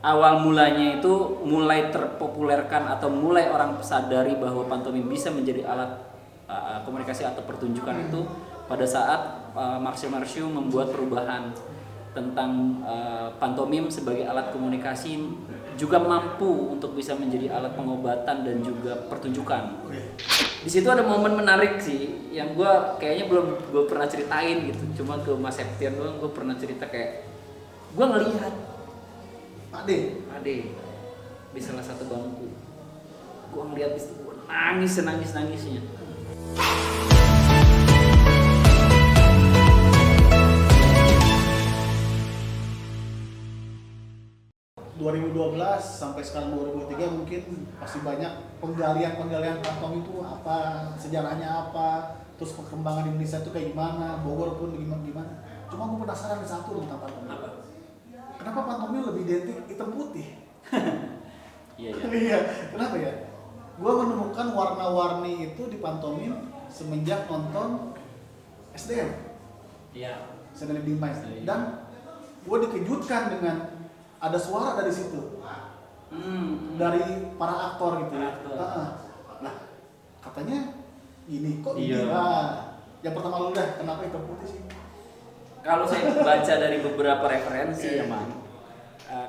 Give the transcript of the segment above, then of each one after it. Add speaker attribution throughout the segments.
Speaker 1: awal mulanya itu mulai terpopulerkan atau mulai orang sadari bahwa pantomim bisa menjadi alat komunikasi atau pertunjukan itu pada saat Marcel Marceau membuat perubahan tentang pantomim sebagai alat komunikasi juga mampu untuk bisa menjadi alat pengobatan dan juga pertunjukan. Di situ ada momen menarik sih yang gue kayaknya belum gue pernah ceritain gitu. Cuma ke Mas Septian doang gue pernah cerita kayak gue ngelihat Ade di salah satu bangku. Gue ngeliat di situ gue nangisnya.
Speaker 2: 2012 sampai sekarang 2023 mungkin pasti banyak penggalian pantom itu apa, sejarahnya apa, terus perkembangan di Indonesia itu kayak gimana, Bogor pun gimana. Cuma gue penasaran di satu tentang pantomim. Kenapa pantomim lebih identik hitam putih? Iya, kenapa ya? Gue menemukan warna-warni itu di pantomim semenjak nonton SDM.
Speaker 1: Iya.
Speaker 2: Sedang di Dimas. Dan gue dikejutkan dengan ada suara dari situ, dari para aktor gitu. Nah, katanya gini kok
Speaker 1: iya.
Speaker 2: Yang pertama lu dah, kenapa hitam putih sih?
Speaker 1: Kalau saya baca dari beberapa referensi ya Man,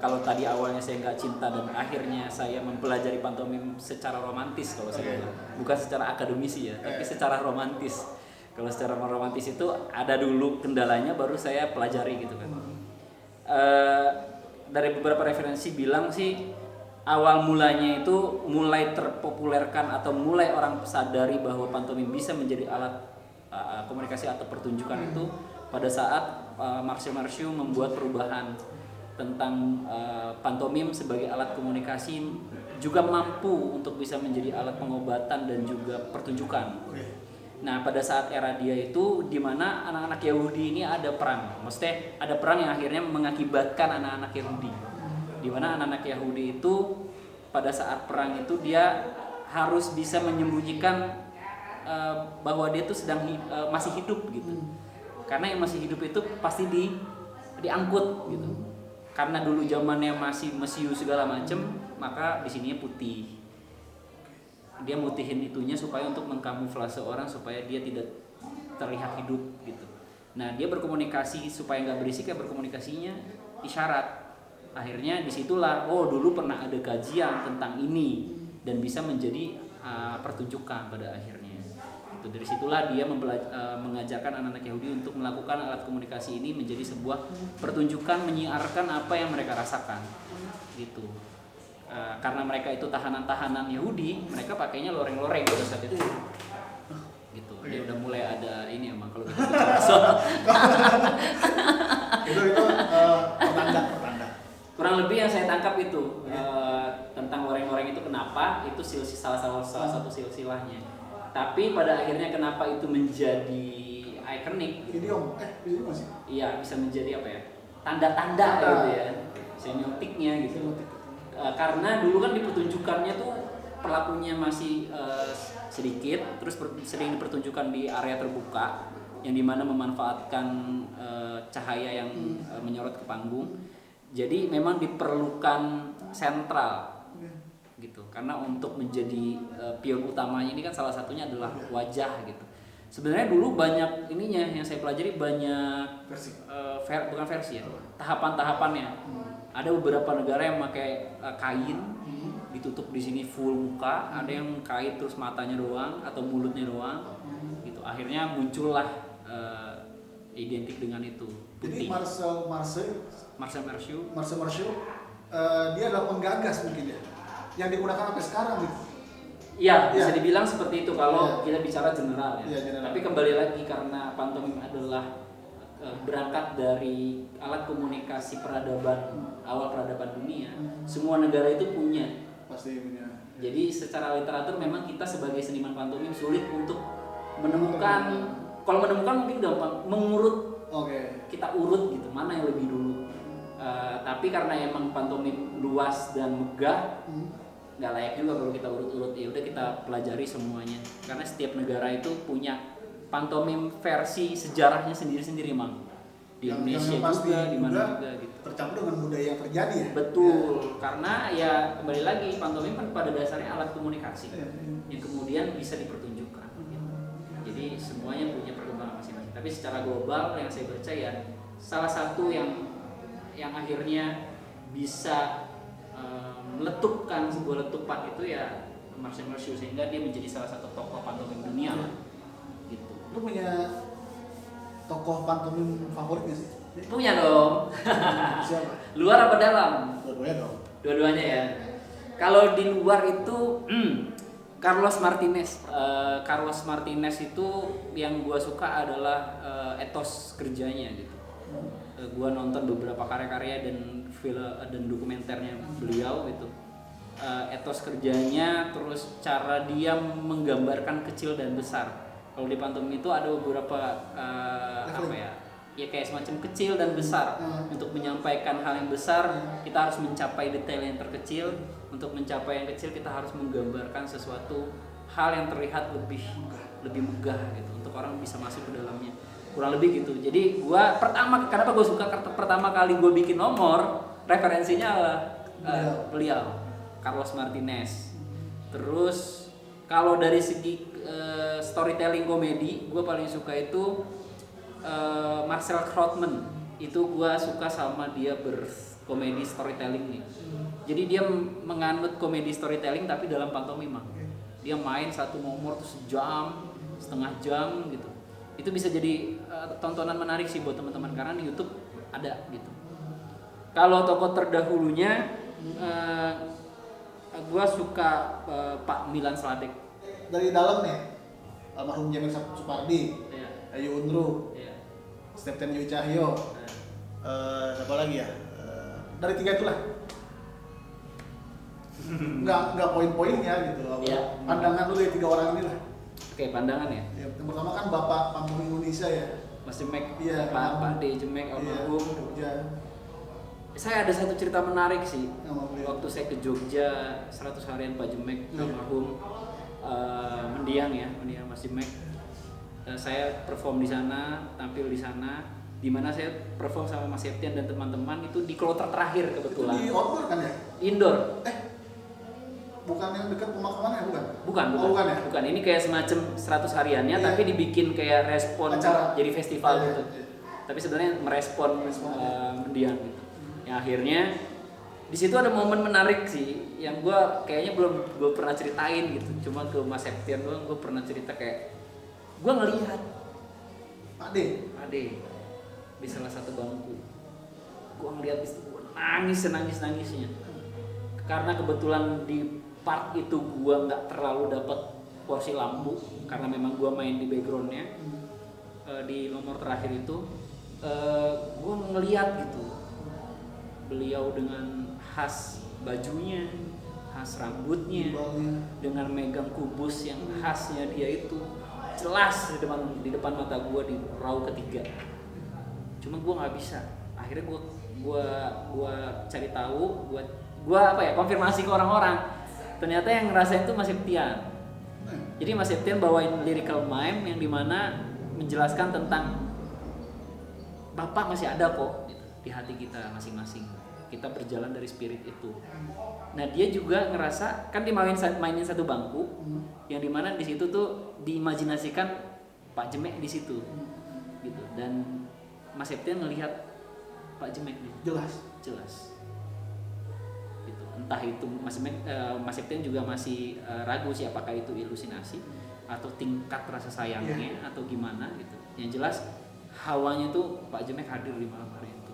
Speaker 1: kalau tadi awalnya saya nggak cinta dan akhirnya saya mempelajari pantomim secara romantis kalau saya bilang, bukan secara akademisi ya, tapi secara romantis. Kalau secara romantis itu ada dulu kendalanya baru saya pelajari gitu kan. Dari beberapa referensi bilang sih awal mulanya itu mulai terpopulerkan atau mulai orang sadari bahwa pantomim bisa menjadi alat komunikasi atau pertunjukan itu pada saat Marcel Marceau membuat perubahan tentang pantomim sebagai alat komunikasi juga mampu untuk bisa menjadi alat pengobatan dan juga pertunjukan. Nah, pada saat era dia itu di mana anak-anak Yahudi ini ada perang. Maksudnya ada perang yang akhirnya mengakibatkan anak-anak Yahudi. Di mana anak-anak Yahudi itu pada saat perang itu dia harus bisa menyembunyikan bahwa dia tuh masih hidup gitu. Karena yang masih hidup itu pasti diangkut gitu. Karena dulu zamannya masih mesiu segala macem, maka di sininya putih. Dia mutihin itunya supaya untuk mengkamuflase orang supaya dia tidak terlihat hidup gitu. Nah, dia berkomunikasi supaya nggak berisik ya, berkomunikasinya isyarat. Akhirnya disitulah dulu pernah ada kajian tentang ini dan bisa menjadi pertunjukan pada akhirnya. Itu dari situlah dia mengajarkan anak-anak Yahudi untuk melakukan alat komunikasi ini menjadi sebuah pertunjukan, menyiarkan apa yang mereka rasakan gitu. Karena mereka itu tahanan-tahanan Yahudi, mereka pakainya loreng-loreng pada saat itu. Gitu. Dia udah mulai ada ini emang kalau kita bicara soal
Speaker 2: itu pertanda.
Speaker 1: Kurang lebih yang saya tangkap itu tentang loreng-loreng itu kenapa itu salah satu silsilahnya. Tapi pada akhirnya kenapa itu menjadi ikonik gitu.
Speaker 2: Video masih?
Speaker 1: Iya, bisa menjadi apa ya? Tanda-tanda gitu ya. Semiotiknya gitu. Karena dulu kan di pertunjukannya tuh pelakunya masih sedikit, terus sering dipertunjukkan di area terbuka yang dimana memanfaatkan cahaya yang menyorot ke panggung. Jadi memang diperlukan sentral gitu, karena untuk menjadi pion utamanya ini kan salah satunya adalah wajah gitu. Sebenarnya dulu banyak ininya yang saya pelajari banyak bukan versi ya, tahapan-tahapannya. Ada beberapa negara yang pakai kain ditutup di sini full muka, ada yang kain terus matanya doang atau mulutnya doang, gitu. Akhirnya muncullah identik dengan itu. Putih.
Speaker 2: Jadi Marcel Marceau dia adalah penggagas mungkin ya, yang digunakan sampai sekarang gitu.
Speaker 1: Iya, bisa dibilang seperti itu kalau kita bicara general ya.
Speaker 2: General.
Speaker 1: Tapi kembali lagi karena pantomim adalah berangkat dari alat komunikasi awal peradaban dunia. Semua negara itu punya.
Speaker 2: Pasti punya.
Speaker 1: Jadi secara literatur memang kita sebagai seniman pantomim sulit untuk menemukan. Kalau menemukan mungkin gampang, mengurut. Kita urut gitu, mana yang lebih dulu. Tapi karena emang pantomim luas dan megah, nggak layak juga kalau kita urut-urut. Ya udah kita pelajari semuanya. Karena setiap negara itu punya pantomim versi sejarahnya sendiri-sendiri, Mang. Di Indonesia juga, di mana juga gitu.
Speaker 2: tercampur dengan budaya yang terjadi ya.
Speaker 1: Betul, karena ya kembali lagi pantomim kan pada dasarnya alat komunikasi yang kemudian bisa dipertunjukkan. Jadi semuanya punya perkembangan masing-masing. Tapi secara global yang saya baca ya salah satu yang akhirnya bisa meletupan sebuah letupan itu ya Marcel Marceau, sehingga dia menjadi salah satu tokoh pantomim dunia lah. Gitu.
Speaker 2: Lu punya tokoh pantomim favorit nggak sih?
Speaker 1: Punya dong.
Speaker 2: Siapa?
Speaker 1: Luar apa dalam?
Speaker 2: Dua-duanya dong.
Speaker 1: Dua-duanya ya. Kalau di luar itu Carlos Martinez. Carlos Martinez itu yang gua suka adalah etos kerjanya gitu. Gua nonton beberapa karya-karya dan film dan dokumenternya beliau gitu. Etos kerjanya, terus cara dia menggambarkan kecil dan besar. Kalau di pantomim itu ada beberapa apa ya? Ya kayak semacam kecil dan besar. Untuk menyampaikan hal yang besar, kita harus mencapai detail yang terkecil. Untuk mencapai yang kecil, kita harus menggambarkan sesuatu hal yang terlihat lebih megah gitu, untuk orang bisa masuk ke dalamnya. Kurang lebih gitu. Jadi gua kenapa gue suka pertama kali gue bikin nomor, referensinya adalah beliau Carlos Martinez. Terus kalau dari segi storytelling komedi, gue paling suka itu Marcel Krautmann. Itu gue suka sama dia berkomedi storytelling nih. Jadi dia menganut komedi storytelling tapi dalam pantomima. Dia main satu nomor tuh sejam, setengah jam gitu. Itu bisa jadi tontonan menarik sih buat teman-teman karena di YouTube ada gitu. Kalau tokoh terdahulunya gue suka Pak Milan Sladek.
Speaker 2: Dari dalam nih, almarhum Jamil Supardi, Ayu Unru, Stephen Yui Cahyo, apa lagi ya? Dari tiga itulah. Nggak poin-poinnya gitu. Pandangan lu dari tiga orang ini lah.
Speaker 1: Oke, pandangan ya.
Speaker 2: Yang pertama kan Bapak Pantomim Indonesia ya.
Speaker 1: Mas Jemek,
Speaker 2: Iya,
Speaker 1: Pak D Jemek almarhum.
Speaker 2: Jogja.
Speaker 1: Saya ada satu cerita menarik sih.
Speaker 2: Waktu
Speaker 1: Waktu saya ke Jogja 100 harian Pak Jemek almarhum, mendiang Mas Jemek. Saya perform di sana, tampil di sana, di mana saya perform sama Mas Septian dan teman-teman itu di kloter terakhir kebetulan.
Speaker 2: Di outdoor kan ya?
Speaker 1: Indoor.
Speaker 2: Bukan yang dekat pemakaman ya, bukan?
Speaker 1: Bukan
Speaker 2: Ya?
Speaker 1: Bukan, ini kayak semacam 100 hariannya tapi dibikin kayak respon
Speaker 2: acara,
Speaker 1: jadi festival gitu.
Speaker 2: Iya.
Speaker 1: Tapi sebenarnya merespon mendiang gitu. Yang akhirnya di situ ada momen menarik sih yang gue kayaknya belum gue pernah ceritain gitu. Cuma ke Mas Septian doang gue pernah cerita kayak gue ngelihat Ade di salah satu bangku. Gue ngelihat itu gue nangis-nangisnya. Karena kebetulan di part itu gue nggak terlalu dapat porsi lampu karena memang gue main di backgroundnya. Di nomor terakhir itu gue ngelihat gitu beliau dengan khas bajunya, khas rambutnya, dengan megang kubus yang khasnya dia itu jelas di depan mata gue di raut ketiga. Cuma gue nggak bisa. Akhirnya gue cari tahu, gue konfirmasi ke orang-orang. Ternyata yang ngerasain itu Mas Septian. Jadi Mas Septian bawain lyrical mime yang dimana menjelaskan tentang Bapak masih ada kok gitu, di hati kita masing-masing. Kita berjalan dari spirit itu. Nah dia juga ngerasa kan dia mainin satu bangku, yang dimana di situ tuh diimajinasikan Pak Jemek di situ, gitu. Dan Mas Septian ngelihat Pak Jemek jelas. Gitu. Entah itu Mas Septian juga masih ragu sih apakah itu ilusinasi atau tingkat rasa sayangnya atau gimana gitu. Yang jelas hawanya tuh Pak Jemek hadir di malam hari itu.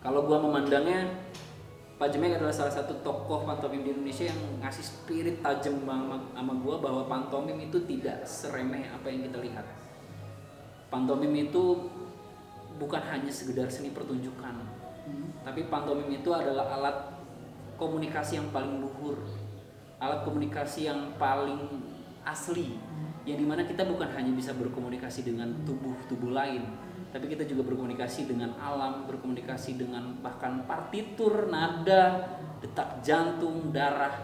Speaker 1: Kalau gua memandangnya Pak Jemek adalah salah satu tokoh pantomim di Indonesia yang ngasih spirit tajam sama gua bahwa pantomim itu tidak seremeh apa yang kita lihat. Pantomim itu bukan hanya sekedar seni pertunjukan, tapi pantomim itu adalah alat komunikasi yang paling luhur, alat komunikasi yang paling asli, yang dimana kita bukan hanya bisa berkomunikasi dengan tubuh lain, tapi kita juga berkomunikasi dengan alam, berkomunikasi dengan bahkan partitur, nada, detak jantung, darah.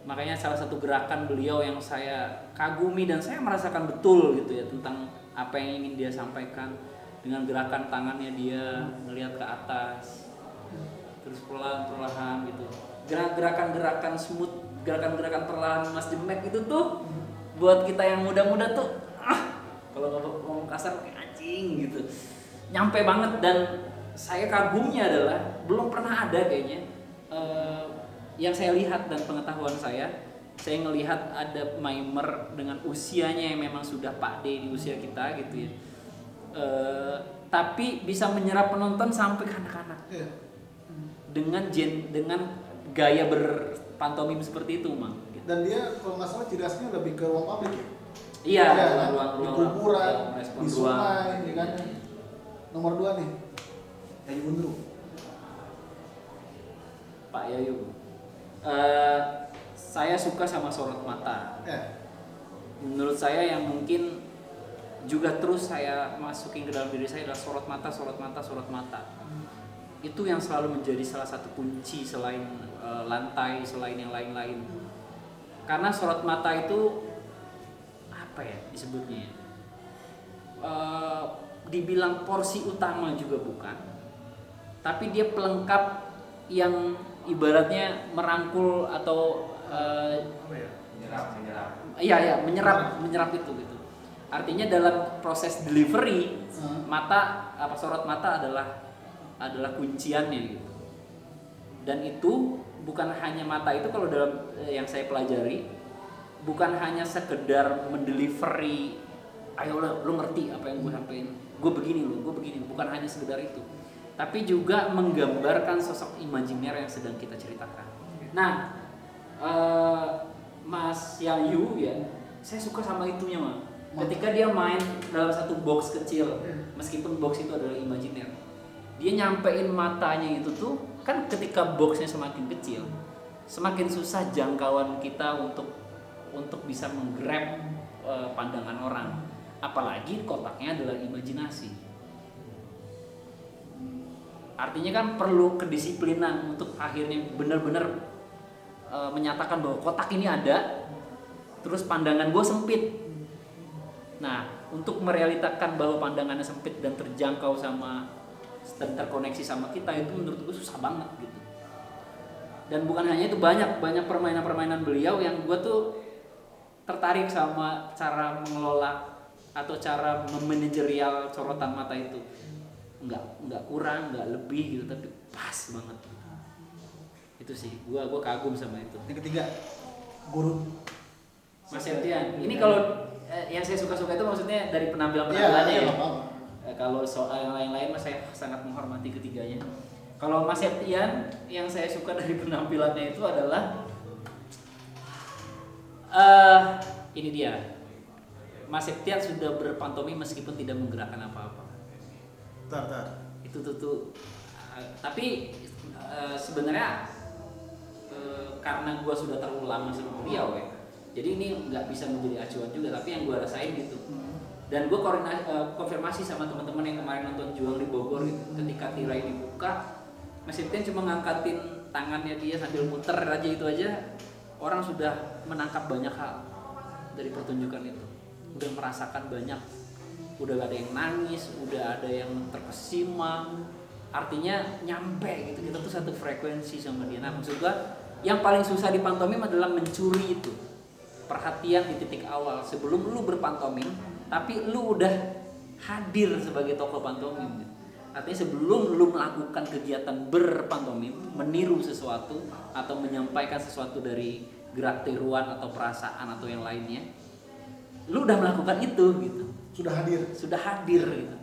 Speaker 1: Makanya salah satu gerakan beliau yang saya kagumi dan saya merasakan betul gitu ya tentang apa yang ingin dia sampaikan, dengan gerakan tangannya dia ngelihat ke atas, terus perlahan gitu, gerakan-gerakan smooth, gerakan-gerakan perlahan Mas Jemek itu tuh buat kita yang muda-muda tuh kalau ngomong kasar kayak anjing gitu, nyampe banget. Dan saya kagumnya adalah belum pernah ada kayaknya yang saya lihat dan pengetahuan saya ngelihat ada mimer dengan usianya yang memang sudah Pak D di usia kita gitu ya, tapi bisa menyerap penonton sampai ke anak-anak dengan gaya berpantomim seperti itu, Mang.
Speaker 2: Dan dia kalau nggak salah ciri khasnya lebih ke ruang publik ya.
Speaker 1: Iya,
Speaker 2: di kuburan, di sungai, ya kan. Nomor 2 nih, Yayu Undru.
Speaker 1: Pak Yayu. Saya suka sama Sorot Mata. Menurut saya yang mungkin juga terus saya masukin ke dalam diri saya adalah sorot mata. Itu yang selalu menjadi salah satu kunci selain lantai, selain yang lain-lain. Karena sorot mata itu apa ya disebutnya ya? Dibilang porsi utama juga bukan, tapi dia pelengkap yang ibaratnya merangkul atau menyerap itu gitu. Artinya dalam proses delivery sorot mata adalah kunciannya gitu. Dan itu bukan hanya mata itu, kalau dalam yang saya pelajari bukan hanya sekedar mendelivery, ayo lu ngerti apa yang gue sampein, gue begini, bukan hanya sekedar itu, tapi juga menggambarkan sosok imajiner yang sedang kita ceritakan. Nah, Mas Yayu ya, saya suka sama itunya mah. Ketika dia main dalam satu box kecil, meskipun box itu adalah imajiner, dia nyampein matanya itu tuh kan, ketika boxnya semakin kecil, semakin susah jangkauan kita untuk bisa menggrab pandangan orang, apalagi kotaknya adalah imajinasi. Artinya kan perlu kedisiplinan untuk akhirnya benar-benar menyatakan bahwa kotak ini ada, terus pandangan gue sempit. Nah, untuk merealitakan bahwa pandangannya sempit dan terjangkau dan terkoneksi sama kita, itu menurut gue susah banget gitu. Dan bukan hanya itu, banyak permainan-permainan beliau yang gue tuh tertarik sama cara mengelola atau cara memanajerial sorotan mata itu. Nggak kurang, nggak lebih gitu, tapi pas banget. Itu sih, gua kagum sama itu.
Speaker 2: Yang ketiga, Guru
Speaker 1: Mas Septian. Ini kalau yang saya suka-suka itu maksudnya dari penampilannya ya. Kalau soal yang lain-lain mas saya sangat menghormati ketiganya. Kalau Mas Septian, yang saya suka dari penampilannya itu adalah ini dia. Mas Septian sudah berpantomim meskipun tidak menggerakkan apa-apa. Itu tuh. Tapi sebenarnya karena gue sudah terlalu lama sama beliau ya, jadi ini nggak bisa menjadi acuan juga, tapi yang gue rasain gitu. Dan gue konfirmasi sama teman-teman yang kemarin nonton Juang di Bogor gitu, ketika tirai dibuka, Mas Septian cuma ngangkatin tangannya dia sambil muter aja, itu aja orang sudah menangkap banyak hal dari pertunjukan itu, udah merasakan banyak, udah ada yang nangis, udah ada yang terkesima, artinya nyampe gitu, kita tuh satu frekuensi sama dia. Nah, maksud gue yang paling susah di pantomim adalah mencuri itu perhatian di titik awal sebelum lu berpantomim, tapi lu udah hadir sebagai tokoh pantomim gitu. Artinya sebelum lu melakukan kegiatan berpantomim, meniru sesuatu atau menyampaikan sesuatu dari gerak tiruan atau perasaan atau yang lainnya, lu udah melakukan itu gitu. Sudah hadir gitu.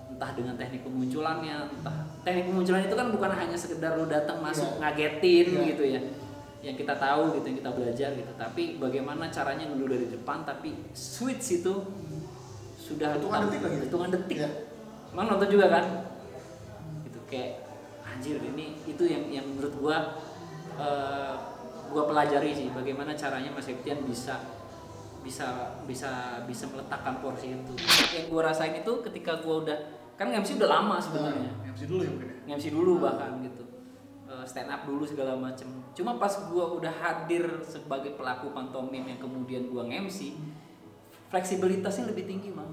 Speaker 1: Entah dengan teknik pemunculannya, teknik pemunculan itu kan bukan hanya sekedar lu datang masuk ngagetin gitu ya, yang kita tahu gitu, yang kita belajar gitu, tapi bagaimana caranya dulu dari depan, tapi switch itu sudah hitungan detik. Emang nonton juga kan? Gitu, kayak anjir, ini itu yang menurut gua pelajari sih, bagaimana caranya Mas Septian bisa meletakkan porsi itu. Yang gue rasain itu ketika gue udah kan MC udah lama sebenarnya.
Speaker 2: MC dulu ya mungkin ya.
Speaker 1: MC dulu bahkan gitu. Stand up dulu segala macem. Cuma pas gue udah hadir sebagai pelaku pantomim yang kemudian gue nge-MC, fleksibilitasnya lebih tinggi, Bang.